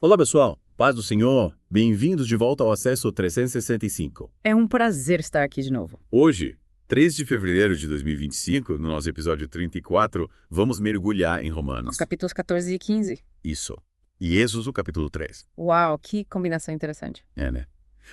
Olá, pessoal. Paz do Senhor. Bem-vindos de volta ao Acesso 365. É um prazer estar aqui de novo. Hoje, 3 de fevereiro de 2025, no nosso episódio 34, vamos mergulhar em Romanos. Os capítulos 14 e 15. Isso. E Êxodo, capítulo 3. Uau, que combinação interessante. É, né?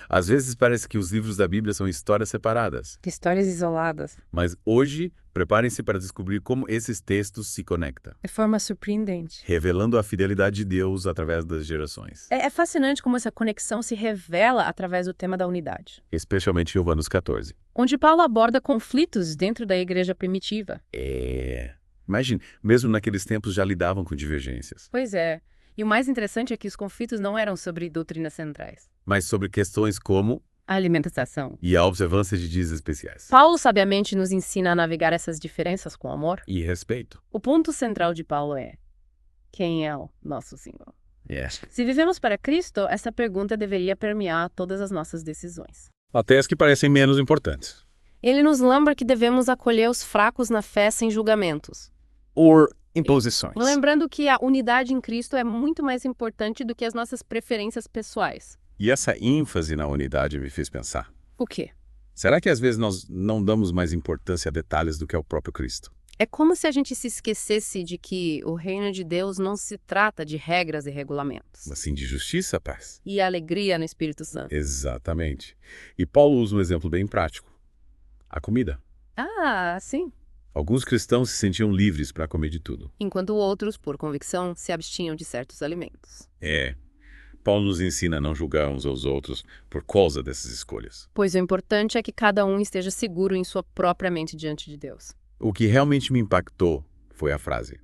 Às vezes parece que os livros da Bíblia são histórias separadas. Que histórias isoladas. Mas hoje, preparem-se para descobrir como esses textos se conectam, De forma surpreendente. revelando a fidelidade de Deus através das gerações. É fascinante como essa conexão se revela através do tema da unidade, Especialmente em Romanos 14. onde Paulo aborda conflitos dentro da igreja primitiva. Imagine, mesmo naqueles tempos já lidavam com divergências, Pois é. E o mais interessante é que os conflitos não eram sobre doutrinas centrais. mas sobre questões como A alimentação. e a observância de dias especiais. Paulo sabiamente nos ensina a navegar essas diferenças com amor. E respeito. O ponto central de Paulo é: quem é o nosso Senhor? Yes. Se vivemos para Cristo, essa pergunta deveria permear todas as nossas decisões. Até as que parecem menos importantes. Ele nos lembra que devemos acolher os fracos na fé sem julgamentos. Ou imposições. Lembrando que a unidade em Cristo é muito mais importante do que as nossas preferências pessoais. E essa ênfase na unidade me fez pensar. O quê? Será que às vezes nós não damos mais importância a detalhes do que ao próprio Cristo? É como se a gente se esquecesse de que o reino de Deus não se trata de regras e regulamentos. Assim, de justiça, paz? E alegria no Espírito Santo. Exatamente. E Paulo usa um exemplo bem prático. A comida. Ah, sim. Alguns cristãos se sentiam livres para comer de tudo. Enquanto outros, por convicção, se abstinham de certos alimentos. Paulo nos ensina a não julgar uns aos outros por causa dessas escolhas. Pois o importante é que cada um esteja seguro em sua própria mente diante de Deus. O que realmente me impactou foi a frase: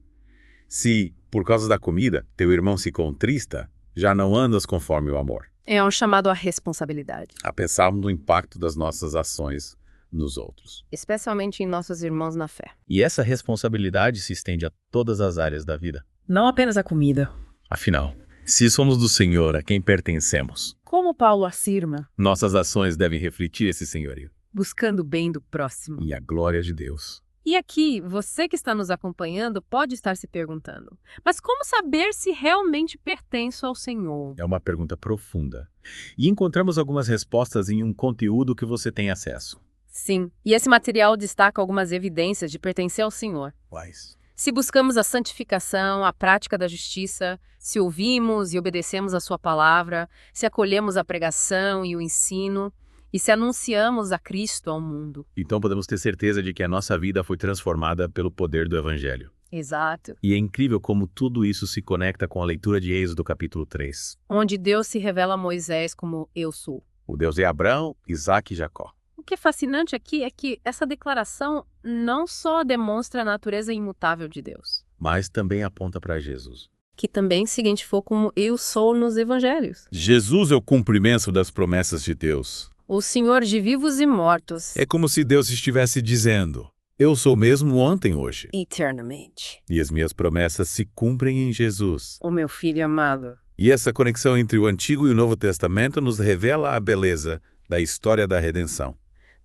se, por causa da comida, teu irmão se contrista, já não andas conforme o amor. É um chamado à responsabilidade, A pensarmos no impacto das nossas ações nos outros. especialmente em nossos irmãos na fé. E essa responsabilidade se estende a todas as áreas da vida. Não apenas a comida. Afinal, se somos do Senhor a quem pertencemos, Como Paulo afirma, nossas ações devem refletir esse senhorio buscando o bem do próximo. e a glória de Deus. E aqui, você que está nos acompanhando pode estar se perguntando: mas como saber se realmente pertenço ao Senhor? É uma pergunta profunda. E encontramos algumas respostas em um conteúdo que você tem acesso. Sim, e esse material destaca algumas evidências de pertencer ao Senhor. Quais? Se buscamos a santificação, a prática da justiça, se ouvimos e obedecemos a sua palavra, se acolhemos a pregação e o ensino, e se anunciamos a Cristo ao mundo. Então podemos ter certeza de que a nossa vida foi transformada pelo poder do Evangelho. Exato. E é incrível como tudo isso se conecta com a leitura de Êxodo capítulo 3. Onde Deus se revela a Moisés como eu sou. O Deus de Abraão, Isaque e Jacó. O que é fascinante aqui é que essa declaração não só demonstra a natureza imutável de Deus, Mas também aponta para Jesus. que também se identificou como eu sou nos evangelhos. Jesus é o cumprimento das promessas de Deus. O Senhor de vivos e mortos. É como se Deus estivesse dizendo: eu sou mesmo ontem, hoje. Eternamente. E as minhas promessas se cumprem em Jesus. O meu filho amado. E essa conexão entre o Antigo e o Novo Testamento nos revela a beleza da história da redenção.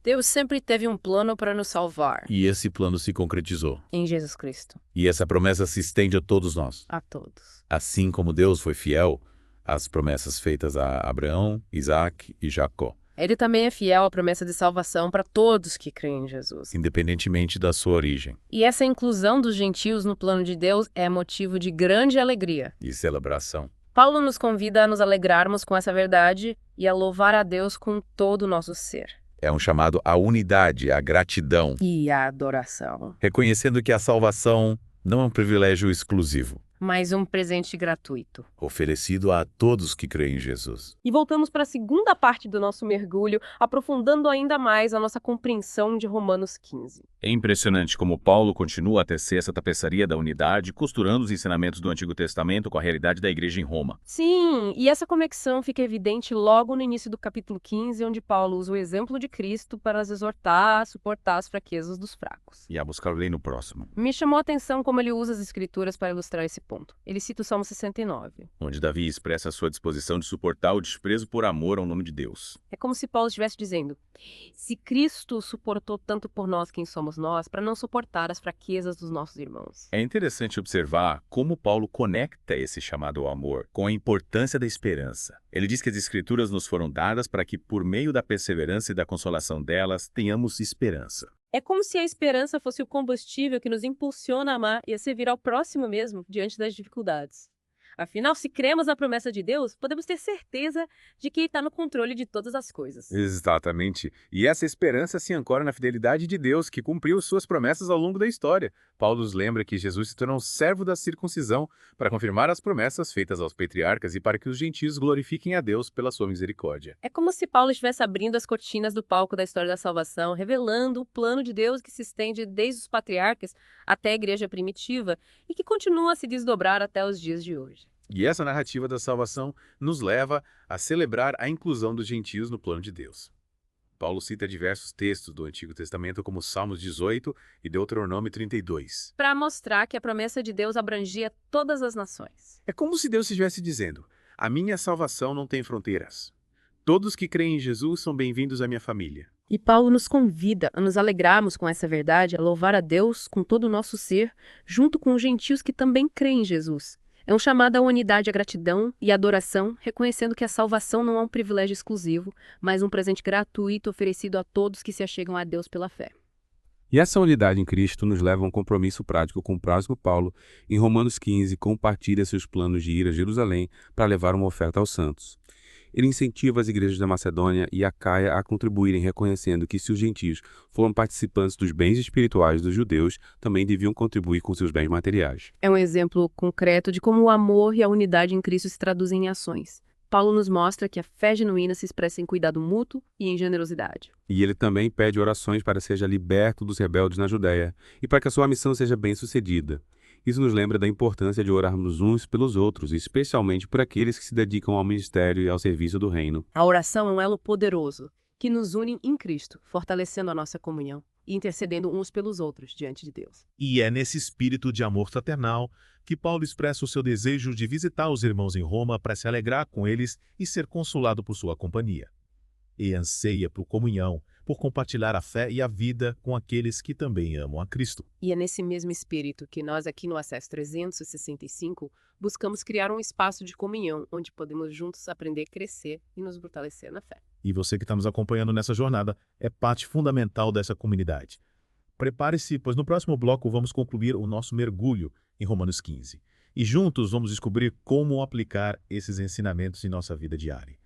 Deus sempre teve um plano para nos salvar. E esse plano se concretizou. Em Jesus Cristo. E essa promessa se estende a todos nós. A todos. Assim como Deus foi fiel às promessas feitas a Abraão, Isaque e Jacó, Ele também é fiel à promessa de salvação para todos que creem em Jesus. independentemente da sua origem E essa inclusão dos gentios no plano de Deus é motivo de grande alegria. e celebração. Paulo nos convida a nos alegrarmos com essa verdade e a louvar a Deus com todo o nosso ser. É um chamado à unidade, à gratidão, E a adoração. reconhecendo que a salvação não é um privilégio exclusivo, Mais um presente gratuito. oferecido a todos que creem em Jesus. E voltamos para a segunda parte do nosso mergulho, aprofundando ainda mais a nossa compreensão de Romanos 15. É impressionante como Paulo continua a tecer essa tapeçaria da unidade, costurando os ensinamentos do Antigo Testamento com a realidade da igreja em Roma. Sim, e essa conexão fica evidente logo no início do capítulo 15, onde Paulo usa o exemplo de Cristo para nos exortar a suportar as fraquezas dos fracos. E a buscar o lei no próximo. Me chamou a atenção como ele usa as escrituras para ilustrar esse ponto. ponto. Ele cita o Salmo 69. onde Davi expressa a sua disposição de suportar o desprezo por amor ao nome de Deus. É como se Paulo estivesse dizendo: se Cristo suportou tanto por nós, quem somos nós, para não suportar as fraquezas dos nossos irmãos. É interessante observar como Paulo conecta esse chamado ao amor com a importância da esperança. Ele diz que as Escrituras nos foram dadas para que, por meio da perseverança e da consolação delas, tenhamos esperança. É como se a esperança fosse o combustível que nos impulsiona a amar e a servir ao próximo mesmo diante das dificuldades. Afinal, se cremos na promessa de Deus, podemos ter certeza de que Ele está no controle de todas as coisas. Exatamente. E essa esperança se ancora na fidelidade de Deus, que cumpriu suas promessas ao longo da história. Paulo nos lembra que Jesus se tornou servo da circuncisão para confirmar as promessas feitas aos patriarcas e para que os gentios glorifiquem a Deus pela sua misericórdia. É como se Paulo estivesse abrindo as cortinas do palco da história da salvação, revelando o plano de Deus que se estende desde os patriarcas até a igreja primitiva e que continua a se desdobrar até os dias de hoje. E essa narrativa da salvação nos leva a celebrar a inclusão dos gentios no plano de Deus. Paulo cita diversos textos do Antigo Testamento, como Salmos 18 e Deuteronômio 32. Para mostrar que a promessa de Deus abrangia todas as nações. É como se Deus estivesse dizendo: a minha salvação não tem fronteiras. Todos que creem em Jesus são bem-vindos à minha família. E Paulo nos convida a nos alegrarmos com essa verdade, a louvar a Deus com todo o nosso ser, junto com os gentios que também creem em Jesus. É um chamado à unidade, à gratidão e à adoração, reconhecendo que a salvação não é um privilégio exclusivo, mas um presente gratuito oferecido a todos que se achegam a Deus pela fé. E essa unidade em Cristo nos leva a um compromisso prático com o próximo. Paulo, em Romanos 15, compartilha seus planos de ir a Jerusalém para levar uma oferta aos santos. Ele incentiva as igrejas da Macedônia e Acaia a contribuírem, reconhecendo que se os gentios foram participantes dos bens espirituais dos judeus, também deviam contribuir com seus bens materiais. É um exemplo concreto de como o amor e a unidade em Cristo se traduzem em ações. Paulo nos mostra que a fé genuína se expressa em cuidado mútuo e em generosidade. E ele também pede orações para que seja liberto dos rebeldes na Judéia e para que a sua missão seja bem-sucedida. Isso nos lembra da importância de orarmos uns pelos outros, especialmente por aqueles que se dedicam ao ministério e ao serviço do reino. A oração é um elo poderoso que nos une em Cristo, fortalecendo a nossa comunhão e intercedendo uns pelos outros diante de Deus. E é nesse espírito de amor fraternal que Paulo expressa o seu desejo de visitar os irmãos em Roma para se alegrar com eles e ser consolado por sua companhia. E anseia por comunhão, por compartilhar a fé e a vida com aqueles que também amam a Cristo. E é nesse mesmo espírito que nós aqui no Acesso 365 buscamos criar um espaço de comunhão onde podemos juntos aprender a crescer e nos fortalecer na fé. E você que está nos acompanhando nessa jornada é parte fundamental dessa comunidade. Prepare-se, pois no próximo bloco vamos concluir o nosso mergulho em Romanos 15. E juntos vamos descobrir como aplicar esses ensinamentos em nossa vida diária.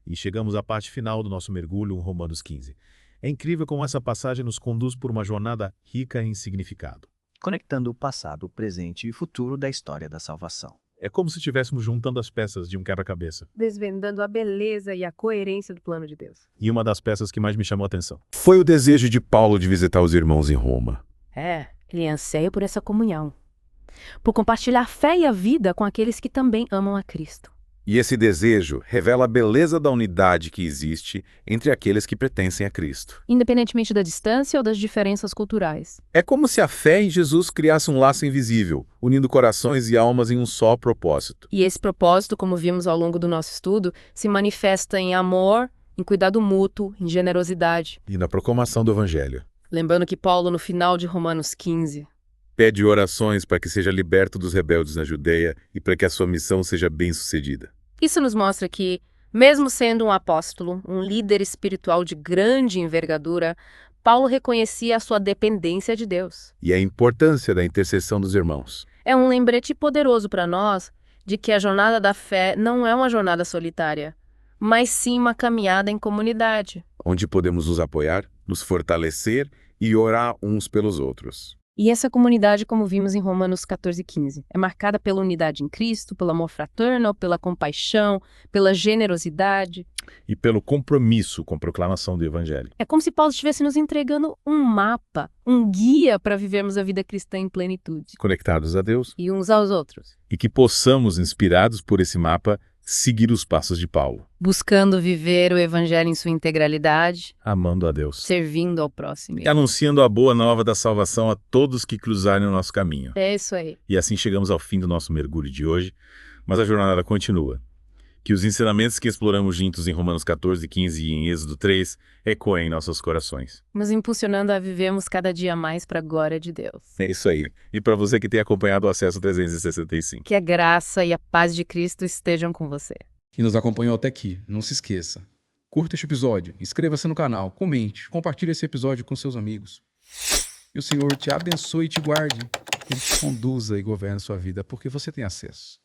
E chegamos à parte final do nosso mergulho em Romanos 15. É incrível como essa passagem nos conduz por uma jornada rica em significado. Conectando o passado, o presente e o futuro da história da salvação. É como se estivéssemos juntando as peças de um quebra-cabeça. Desvendando a beleza e a coerência do plano de Deus. E uma das peças que mais me chamou a atenção. Foi o desejo de Paulo de visitar os irmãos em Roma. Ele anseia por essa comunhão, por compartilhar a fé e a vida com aqueles que também amam a Cristo. E esse desejo revela a beleza da unidade que existe entre aqueles que pertencem a Cristo. Independentemente da distância ou das diferenças culturais. É como se a fé em Jesus criasse um laço invisível, unindo corações e almas em um só propósito. E esse propósito, como vimos ao longo do nosso estudo, se manifesta em amor, em cuidado mútuo, em generosidade. E na proclamação do Evangelho. Lembrando que Paulo, no final de Romanos 15, pede orações para que seja liberto dos rebeldes na Judeia e para que a sua missão seja bem-sucedida. Isso nos mostra que, mesmo sendo um apóstolo, um líder espiritual de grande envergadura, Paulo reconhecia a sua dependência de Deus. E a importância da intercessão dos irmãos. É um lembrete poderoso para nós de que a jornada da fé não é uma jornada solitária, mas sim uma caminhada em comunidade. Onde podemos nos apoiar, nos fortalecer e orar uns pelos outros. E essa comunidade, como vimos em Romanos 14 e 15, é marcada pela unidade em Cristo, pelo amor fraterno, pela compaixão, pela generosidade. E pelo compromisso com a proclamação do Evangelho. É como se Paulo estivesse nos entregando um mapa, um guia para vivermos a vida cristã em plenitude. Conectados a Deus. E uns aos outros. E que possamos, inspirados por esse mapa, seguir os passos de Paulo, Buscando viver o evangelho em sua integralidade, amando a Deus servindo ao próximo. e anunciando a boa nova da salvação a todos que cruzarem o nosso caminho. É isso aí. E assim chegamos ao fim do nosso mergulho de hoje, mas a jornada continua. Que os ensinamentos que exploramos juntos em Romanos 14, 15 e em Êxodo 3 ecoem em nossos corações. Nos impulsionando a vivermos cada dia mais para a glória de Deus. É isso aí. E para você que tem acompanhado o Acesso 365. Que a graça e a paz de Cristo estejam com você. Que nos acompanhou até aqui. Não se esqueça. Curta este episódio, inscreva-se no canal, comente, compartilhe esse episódio com seus amigos. E o Senhor te abençoe e te guarde. Que Ele te conduza e governe sua vida, porque você tem acesso.